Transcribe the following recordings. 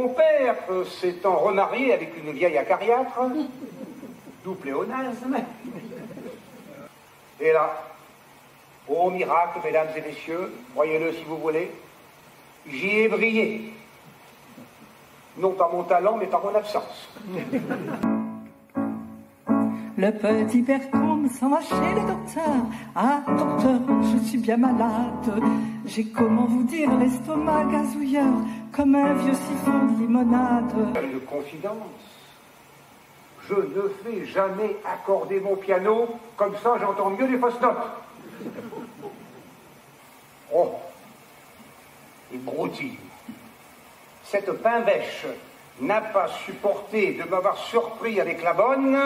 Mon père s'étant remarié avec une vieille acariâtre, d'où pléonasme, et là, ô miracle, mesdames et messieurs, croyez-le si vous voulez, j'y ai brillé. Non par mon talent, mais par mon absence. Le petit Bertrand s'en va chez le docteur. Ah, docteur, je suis bien malade. J'ai, comment vous dire, l'estomac gazouilleur, comme un vieux siphon de limonade. Une confidence. Je ne fais jamais accorder mon piano, comme ça j'entends mieux les fausses notes. Oh, et broutille. Cette pain-bêche n'a pas supporté de m'avoir surpris avec la bonne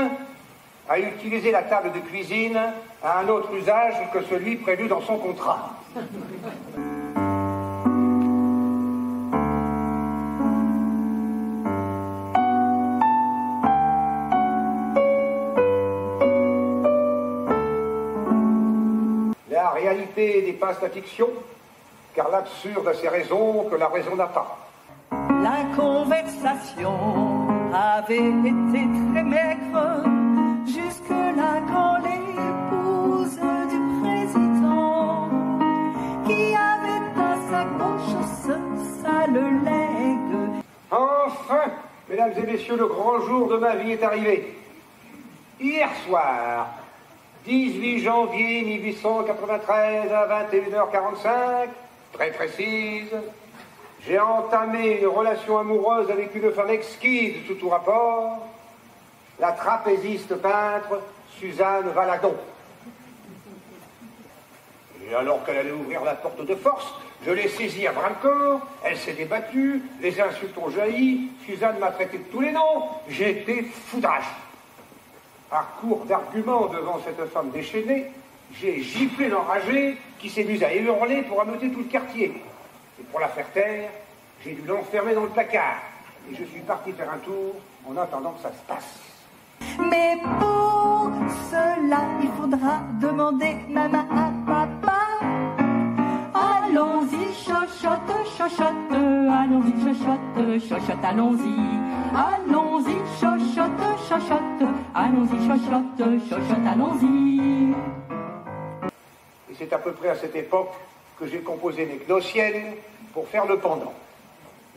à utiliser la table de cuisine à un autre usage que celui prévu dans son contrat. La réalité dépasse la fiction, car l'absurde a ses raisons que la raison n'a pas. La conversation avait été très maigre jusque-là quand l'épouse du président, qui avait à sa gauche ce sale legs. Enfin, mesdames et messieurs, le grand jour de ma vie est arrivé. Hier soir, 18 janvier 1893 à 21h45, très précise, j'ai entamé une relation amoureuse avec une femme exquise sous tout rapport, la trapéziste peintre Suzanne Valadon. Et alors qu'elle allait ouvrir la porte de force, je l'ai saisie à bras-le-corps, elle s'est débattue, les insultes ont jailli, Suzanne m'a traité de tous les noms, j'étais foudrage. À court d'arguments devant cette femme déchaînée, j'ai giflé l'enragé qui s'est mis à hurler pour ameuter tout le quartier. Et pour la faire taire, j'ai dû l'enfermer dans le placard. Et je suis parti faire un tour en attendant que ça se passe. Mais pour cela, il faudra demander maman à papa. Allons-y, chochotte, chochotte, allons-y, chochotte, chochotte, allons-y. Allons-y, chochotte, chochotte, allons-y, chochotte, chochotte, allons-y. Et c'est à peu près à cette époque que j'ai composé mes gnossiennes pour faire le pendant.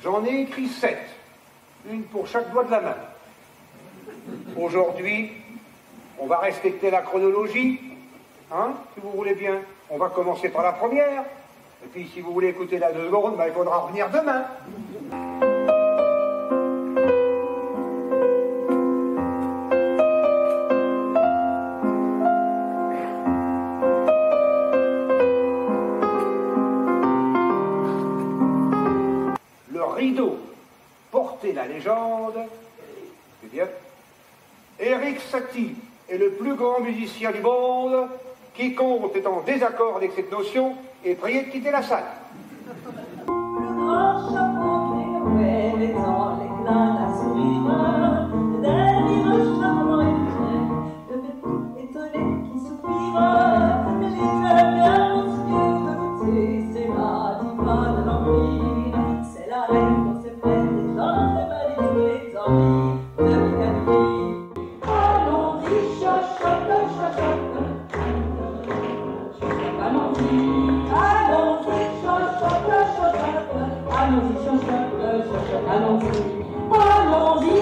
J'en ai écrit 7, une pour chaque doigt de la main. Aujourd'hui, on va respecter la chronologie, hein, si vous voulez bien. On va commencer par la première, et puis si vous voulez écouter la seconde, ben, il faudra revenir demain. Le rideau portait la légende, c'est bien. Erik Satie est le plus grand musicien du monde. Quiconque est en désaccord avec cette notion est prié de quitter la salle. Le grand chapeau qui est dans l'éclat d'un sourire, d'Elvire charmant et le petit étonné qui soupire, mais les yeux bien yeux de beauté, c'est la diva de l'empire, c'est la reine qu'on s'est faite des gens, c'est pas tous les envies de Picardie. Allons-y, chochotte, chochotte, allons-y, allons-y, chochotte, chochotte, allons-y, chochotte, chochotte, allons-y, allons-y.